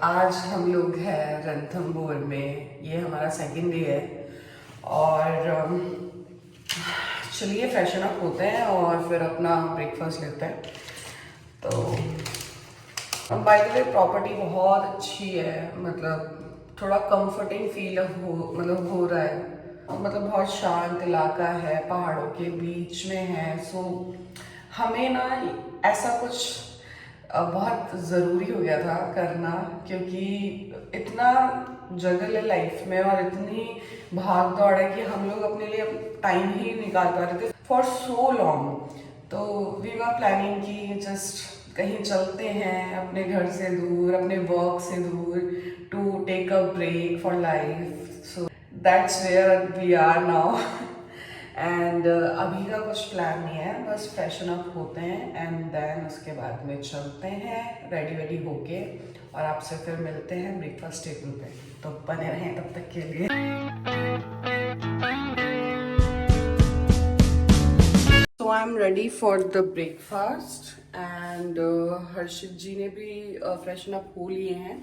आज हम लोग हैं रणथंभौर में। ये हमारा सेकंड डे है और चलिए फ्रेशन अप होते हैं और फिर अपना ब्रेकफास्ट लेते हैं। तो बाय द वे प्रॉपर्टी बहुत अच्छी है, मतलब थोड़ा कंफर्टिंग फील हो रहा है। मतलब बहुत शांत इलाका है, पहाड़ों के बीच में है। सो हमें ना ऐसा कुछ बहुत ज़रूरी हो गया था करना, क्योंकि इतना जंगल है लाइफ में और इतनी भाग दौड़ है कि हम लोग अपने लिए टाइम ही निकाल पा रहे थे फॉर सो लॉन्ग। तो वी वर प्लानिंग कि जस्ट कहीं चलते हैं अपने घर से दूर, अपने वर्क से दूर, to take a break for life. So that's where we are now and अभी का कुछ प्लान नहीं है, बस फ्रेशन अप होते हैं एंड देन उसके बाद में चलते हैं रेडी होके और आपसे फिर मिलते हैं ब्रेकफास्ट टेबल पे। तो बने रहें तब तक के लिए। So I'm ready for the breakfast and हर्षित जी ने भी फ्रेशन अप हो लिए हैं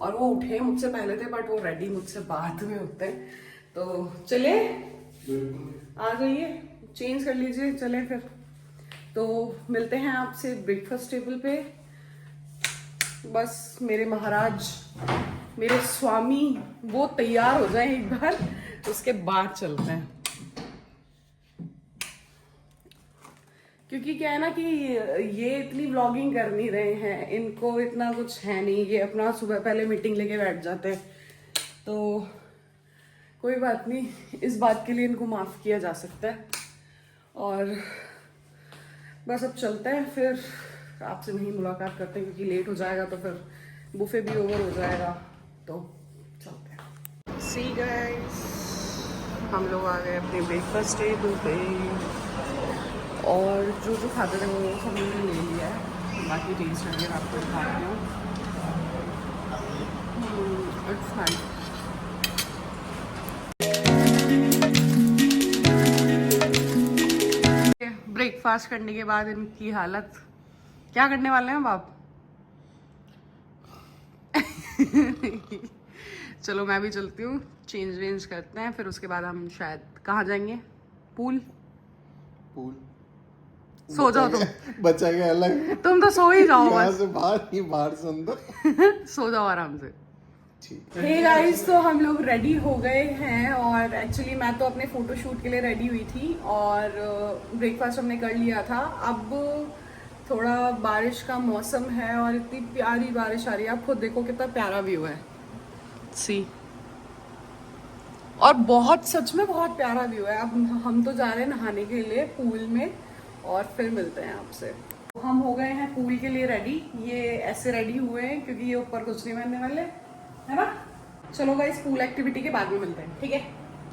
और वो उठे मुझसे पहले थे, बट वो रेडी मुझसे बाद में होते हैं। तो चले, आ जाइए, चेंज कर लीजिए, चलें फिर। तो मिलते हैं आपसे ब्रेकफास्ट टेबल पे। बस मेरे महाराज, मेरे स्वामी वो तैयार हो जाएं एक बार, उसके बाद चलते हैं। क्योंकि क्या है ना कि ये इतनी व्लॉगिंग कर नहीं रहे हैं, इनको इतना कुछ है नहीं, ये अपना सुबह पहले मीटिंग लेके बैठ जाते हैं। तो कोई बात नहीं, इस बात के लिए इनको माफ़ किया जा सकता है। और बस अब चलते हैं, फिर आपसे नहीं मुलाकात करते हैं क्योंकि लेट हो जाएगा, तो फिर बुफे भी ओवर हो जाएगा। तो चलते हैं। सी गाइस, हम लोग आ गए अपने ब्रेकफास्ट टेबल पे और जो जो खाते थे वो हमने ले लिया है। बाकी टेस्ट वगैरह आपको दिखाती हूँ। It's fine. ब्रेकफास्ट करने के बाद इनकी हालत, क्या करने वाले हैं बाप? चलो मैं भी चलती हूँ, चेंज वेंज करते हैं, फिर उसके बाद हम शायद कहाँ जाएंगे? पूल। सो जाओ तुम, बचा गया अलग। तुम तो सो ही जाओ यहाँ बस। से बाहर ही बाहर सुन दो। सो जाओ आराम से। हे गाइस, तो हम लोग रेडी हो गए हैं और एक्चुअली मैं तो अपने फोटो शूट के लिए रेडी हुई थी और ब्रेकफास्ट हमने कर लिया था। अब थोड़ा बारिश का मौसम है और इतनी प्यारी बारिश आ रही है, आप खुद देखो कितना प्यारा व्यू है। सी, और बहुत, सच में बहुत प्यारा व्यू है। अब हम तो जा रहे हैं नहाने के लिए पूल में और फिर मिलते हैं आपसे। हम हो गए हैं पूल के लिए रेडी। ये ऐसे रेडी हुए हैं क्योंकि ये ऊपर कुछ नहीं पहनने वाले, है ना? चलो गाइस, पूल एक्टिविटी के बाद में मिलते हैं, ठीक है?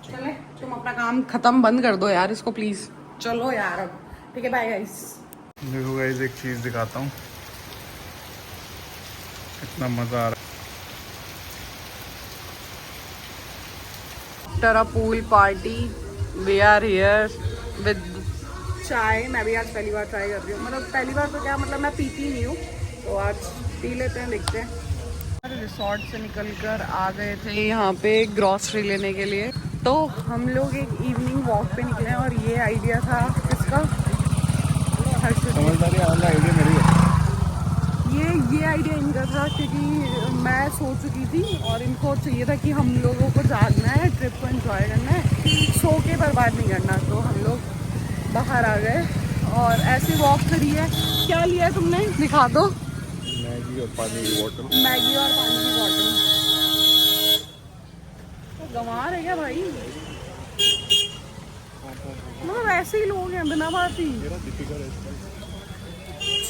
चले, तुम अपना काम खत्म बंद कर दो यार इसको प्लीज। चलो यार अब, ठीक है, बाय गाइस। देखो गाइस, एक चीज दिखाता हूँ, कितना मजा आ रहा है। After a pool party we are here with chai. मैं भी आज पहली बार ट्राई कर रही हूँ, मतलब पहली बार तो क्या, मतलब मैं पीती नहीं हूँ, तो आज पी लेते हैं, देखते हैं। रिसोर्ट से निकलकर आ गए थे यहाँ पे ग्रॉसरी लेने के लिए। तो हम लोग एक इवनिंग वॉक पे निकले और ये आइडिया था किसका? समझदारी वाला आइडिया मेरी है। ये आइडिया इनका था क्योंकि मैं सो चुकी थी और इनको चाहिए था कि हम लोगों को जागना है, ट्रिप को एंजॉय करना है, सो के बर्बाद नहीं करना। तो हम लोग बाहर आ गए और ऐसी वॉक करी है। क्या लिया है तुमने, दिखा दो? मैगी और पानी की बोतल। मैगी और पानी की बोतल। तो गंवार है क्या भाई? मतलब ऐसे ही लोग हैं बिना बात ही।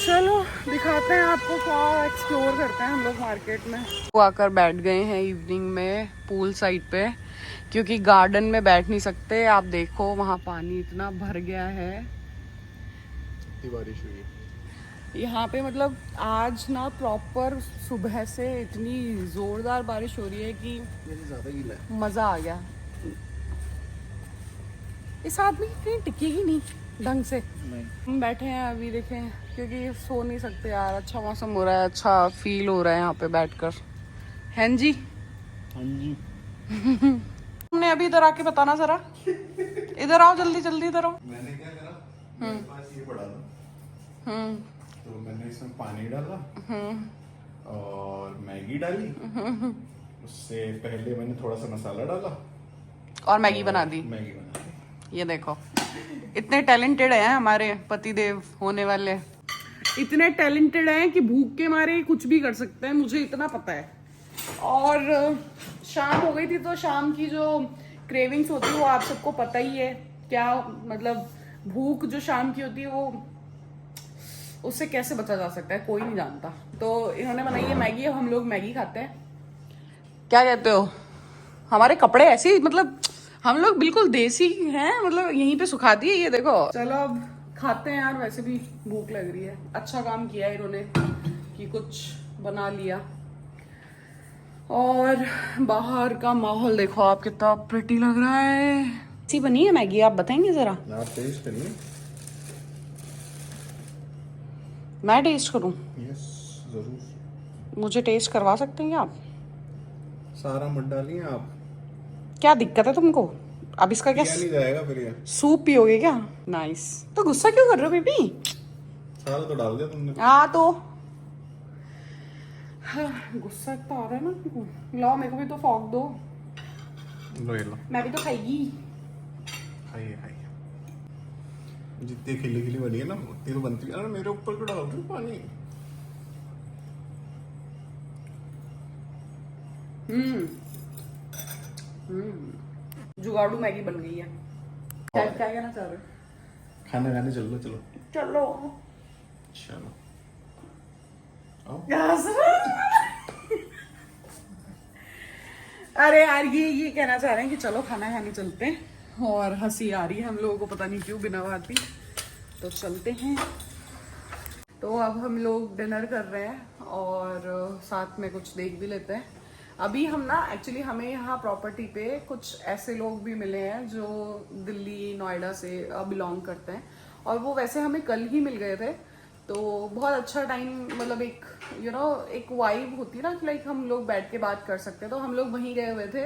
चलो दिखाते हैं आपको, क्या एक्सप्लोर करते हैं हम लोग मार्केट में। वो आकर बैठ गए हैं इवनिंग में पूल साइड पे, क्योंकि गार्डन में बैठ नहीं सकते। आप देखो वहाँ पानी इतना भर गया है। बारिश हुई यहाँ पे मतलब आज ना प्रॉपर सुबह से इतनी जोरदार बारिश हो रही है कि ज्यादा गीला है। मजा आ गया। इस आदमी कहीं टिकी ही नहीं ढंग से। हम बैठे हैं अभी, देखें, क्योंकि सो नहीं सकते यार। अच्छा मौसम हो रहा है, अच्छा फील हो रहा है यहाँ पे बैठकर। हैं जी? हाँ जी। तुमने अभी इधर आके बताना जरा, इधर आओ जल्दी जल्दी इधर आओ। मैंने क्या करा, मेरे पास ये पड़ा था, तो मैंने इसमें पानी डाला और मैगी डाली। उससे पहले मैंने थोड़ा सा मसाला डाला और मैगी बना दी। मैगी बना दी। ये देखो, इतने टैलेंटेड हैं हमारे पतिदेव होने वाले, इतने टैलेंटेड हैं कि भूख के मारे कुछ भी कर सकते हैं, मुझे इतना पता है। और शाम हो गई थी, तो शाम की जो क्रेविंग्स होती है वो आप सबको पता ही है क्या, मतलब भूख जो शाम की होती है वो, उससे कैसे बचा जा सकता है कोई नहीं जानता। तो इन्होंने बनाई है मैगी, हम लोग मैगी खाते हैं। क्या कहते हो? हमारे कपड़े ऐसे ही, मतलब हम लोग बिल्कुल देसी हैं, मतलब यहीं पे सुखा दिए ये देखो। चलो अब खाते हैं यार, वैसे भी भूख लग रही है। अच्छा काम किया है इन्होंने कि कुछ बना लिया। और बाहर का माहौल देखो आप, कितना प्रिटी लग रहा है। कैसी बनी है मैगी, आप बताएंगे जरा? आप टेस्ट करिए। मैं टेस्ट करूं? यस जरूर। मुझे टेस्ट करवा सकते हैं क्या आप? सारा मत डालिए आप। क्या दिक्कत है तुमको? अब इसका क्या पिया नहीं जाएगा फिर ये। सूप पियोगे क्या? नाइस। तो गुस्सा क्यों कर रहे हो बेबी? सारा तो डाल दिया तुमने। हाँ तो गुस्सा इतना आ रहा है ना तुमको। लाओ मेरे को भी तो फॉक दो। लो ये लो। मैं भी तो खाएगी। खाइए खाइए। जितनी खिली खिली बनी है ना उतनी तो बनती है। अरे मेरे ऊपर क्यों डाल रहे हो पानी? जुगाड़ू मैगी बन गई है। क्या क्या कहना चाह रहे हो? खाना खाने चलो चलो चलो चलो। आओ। अरे यार ये कहना चाह रहे हैं कि चलो खाना खाने चलते हैं, और हंसी आ रही है हम लोगों को पता नहीं क्यों बिना बात भी। तो चलते हैं। तो अब हम लोग डिनर कर रहे हैं और साथ में कुछ देख भी लेते हैं। अभी हम ना एक्चुअली हमें यहाँ प्रॉपर्टी पे कुछ ऐसे लोग भी मिले हैं जो दिल्ली नोएडा से बिलोंग करते हैं, और वो वैसे हमें कल ही मिल गए थे। तो बहुत अच्छा टाइम, मतलब एक एक वाइब होती है ना कि लाइक हम लोग बैठ के बात कर सकते हैं। तो हम लोग वहीं गए हुए थे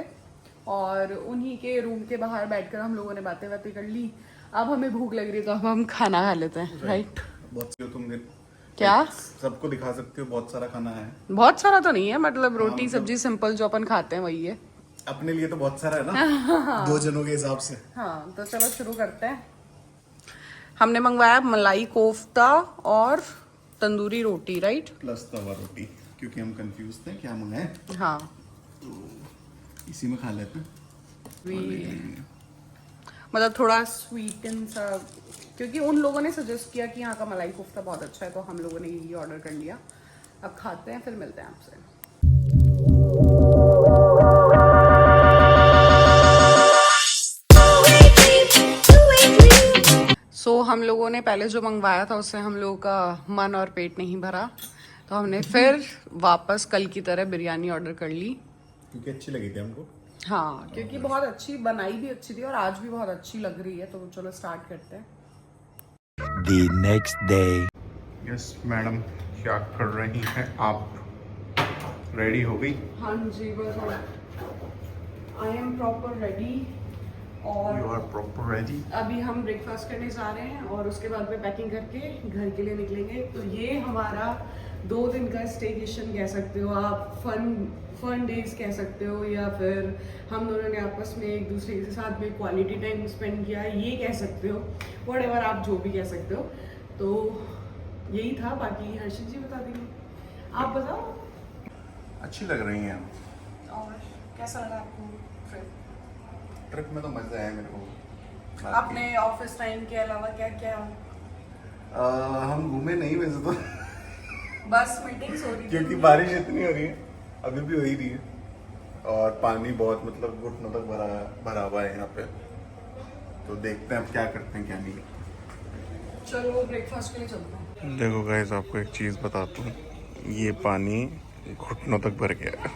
और उन्हीं के रूम के बाहर बैठकर हम लोगों ने बातें कर ली। अब हमें भूख लग रही है तो अब हम खाना खा लेते हैं, राइट? बहुत सी हो तुम दिन क्या सबको दिखा सकते हो, बहुत सारा खाना है। बहुत सारा तो नहीं है, मतलब रोटी सब्जी सिंपल जो अपन खाते हैं वही है। अपने लिए तो बहुत सारा है ना। 2 जनों के हिसाब से। हाँ तो चलो शुरू करते हैं। हमने मंगवाया मलाई कोफ्ता और तंदूरी रोटी, राइट? प्लस तवा रोटी, क्योंकि हम कंफ्यूज थे क्या मंगाए। हाँ तो इसी में खा लेते हैं। मतलब थोड़ा स्वीट एंड सा, क्योंकि उन लोगों ने सजेस्ट किया कि यहाँ का मलाई कोफ्ता बहुत अच्छा है, तो हम लोगों ने यही ऑर्डर कर लिया। अब खाते हैं, फिर मिलते हैं आपसे। हम लोगों ने पहले जो मंगवाया था उससे हम लोगों का मन और पेट नहीं भरा, तो हमने फिर वापस कल की तरह बिरयानी ऑर्डर कर ली, क्योंकि अच्छी लगी थी हमको। हाँ क्योंकि बहुत अच्छी बनाई भी अच्छी थी और आज भी बहुत अच्छी लग रही है। तो चलो स्टार्ट करते हैं। The next day. Yes madam, क्या कर रही हैं आप? रेडी हो गई? हाँ जी, बस आई एम प्रॉपर रेडी। और यू आर प्रॉपर रेडी। अभी हम ब्रेकफास्ट करने जा रहे हैं और उसके बाद में पैकिंग करके घर के लिए निकलेंगे। तो ये हमारा 2 दिन का स्टेकेशन कह सकते हो आप, फन डेज कह सकते हो, या फिर हम दोनों ने आपस में एक दूसरे के साथ में क्वालिटी टाइम स्पेंड किया, ये कह सकते हो। व्हाटएवर आप जो भी कह सकते हो। तो यही था, बाकी हर्षित जी बता देंगे। आप बताओ। अच्छी लग रही हैं। और कैसा लगा आपको ट्रिप में? तो मजा आया मेरे को। अपने ऑफिस टाइम के अलावा क्या क्या? हम घूमे नहीं वैसे तो। बस मीटिंग्स हो रही थी क्योंकि बारिश इतनी हो रही है, अभी भी हो ही रही है, और पानी बहुत, मतलब घुटनों तक भरा हुआ है यहाँ पे। तो देखते हैं अब क्या करते हैं क्या नहीं। चलो ब्रेकफास्ट के लिए चलते हैं। देखो गाइस, आपको एक चीज़ बताता हूँ, ये पानी घुटनों तक भर गया है।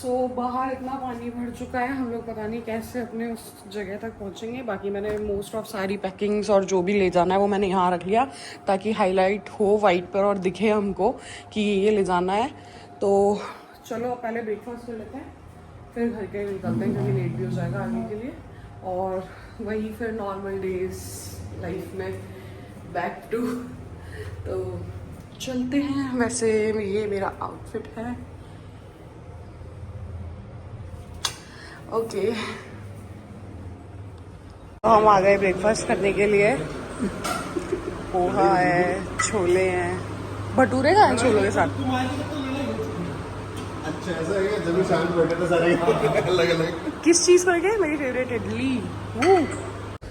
सो बाहर इतना पानी भर चुका है, हम लोग पता नहीं कैसे अपने उस जगह तक पहुंचेंगे। बाकी मैंने मोस्ट ऑफ सारी पैकिंग्स और जो भी ले जाना है वो मैंने यहाँ रख लिया, ताकि हाईलाइट हो वाइट पर और दिखे हमको कि ये ले जाना है। तो चलो पहले ब्रेकफास्ट कर लेते हैं, फिर घर के निकलते हैं क्योंकि लेट भी हो जाएगा आगे के लिए। और वही फिर नॉर्मल डेज लाइफ में बैक टू, तो चलते हैं। वैसे ये मेरा आउटफिट है। ओके तो हम आ गए ब्रेकफास्ट करने के लिए। पोहा है, छोले हैं, भटूरे का है छोलों के साथ। अच्छा ऐसा है जब भी शाम को बैठे थे सारे अलग अलग। किस चीज़ करके? मेरी favourite idli.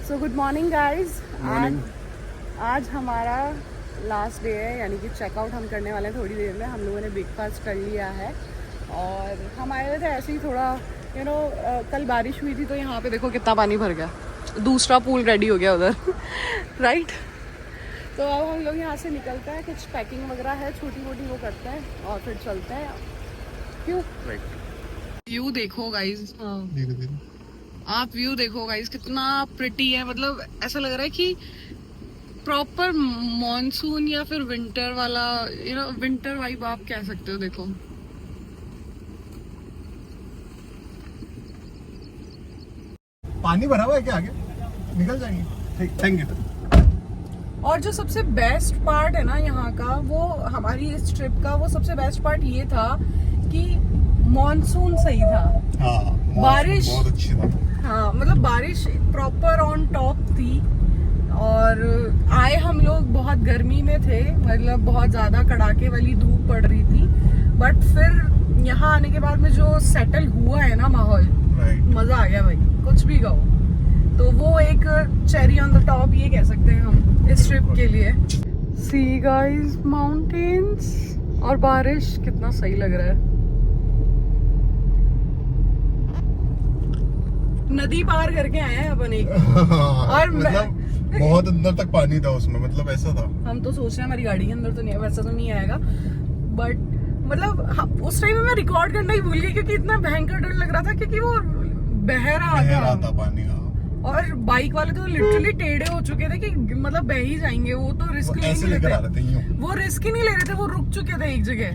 So good morning guys. आज हमारा लास्ट डे है, यानी कि चेकआउट हम करने वाले हैं थोड़ी देर में। हम लोगों ने ब्रेकफास्ट कर लिया है और हम आए हुए थे ऐसे ही थोड़ा कल बारिश हुई थी तो यहाँ पे देखो कितना पानी भर गया। दूसरा पूल रेडी हो गया उधर राइट। तो अब हम लोग यहाँ से निकलते हैं, कुछ पैकिंग वगैरह है छोटी मोटी वो करते हैं और फिर चलते हैं। क्यों व्यू देखो गाइज, आप व्यू देखो गाइज कितना प्रिटी है। मतलब ऐसा लग रहा है कि प्रॉपर मॉनसून या फिर विंटर वाला विंटर वाइब आप कह सकते हो। देखो पानी भरा हुआ है क्या? आगे निकल जाएंगे। ठीक, थैंक यू। और जो सबसे बेस्ट पार्ट है ना यहाँ का, वो हमारी इस ट्रिप का वो सबसे बेस्ट पार्ट ये था कि मॉनसून सही था। हाँ, बारिश बहुत अच्छी था। हाँ मतलब बारिश प्रॉपर ऑन टॉप थी। और आए हम लोग बहुत गर्मी में थे, मतलब बहुत ज्यादा कड़ाके वाली धूप पड़ रही थी। बट फिर यहाँ आने के बाद में जो सेटल हुआ है ना माहौल, मजा आ गया भाई, कुछ भी कहो। तो वो एक चेरी ऑन द टॉप ये कह सकते हैं हम इस ट्रिप के लिए। सी गाइस, माउंटेन्स और बारिश, कितना सही लग रहा है। नदी पार करके आए हैं अपन एक। और मतलब बहुत अंदर तक पानी था उसमें, मतलब ऐसा था। हम तो सोच रहे हैं हमारी गाड़ी के अंदर तो नहीं है, वैसा तो नहीं आएगा। बट मतलब उस टाइम में मैं रिकॉर्ड करना ही भूल गई क्योंकि इतना भयंकर डर लग रहा था, क्योंकि वो बह रहा था पानी। और बाइक वाले तो लिटरली टेढ़े हो चुके थे कि मतलब बह ही जाएंगे। वो तो रिस्क नहीं ले रहे थे, वो रिस्क ही नहीं ले रहे थे, वो रुक चुके थे एक जगह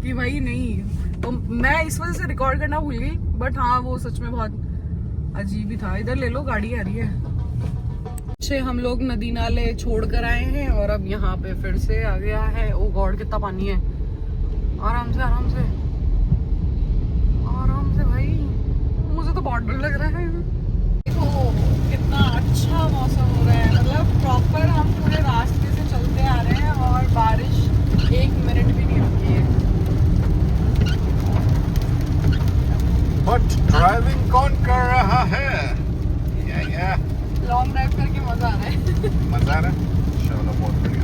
कि भाई नहीं। तो मैं इस वजह से रिकॉर्ड करना भूल गई। बट हाँ वो सच में बहुत अजीब ही था। इधर ले लो, गाड़ी आ रही है। अच्छे हम लोग नदी नाले छोड़ कर आए हैं और अब यहाँ पे फिर से आ गया है। ओ गॉड कितना पानी है। आराम से आराम से आराम से भाई, मुझे तो बहुत डर लग रहा है। देखो कितना अच्छा मौसम हो रहा है, मतलब प्रॉपर हम पूरे रास्ते से चलते आ रहे हैं और बारिश एक मिनट भी नहीं रुकी है। बट ड्राइविंग कौन कर रहा है? या लॉन्ग ड्राइव करके मजा आ रहा है। मजा आ रहा है। चलो बहुत बढ़िया।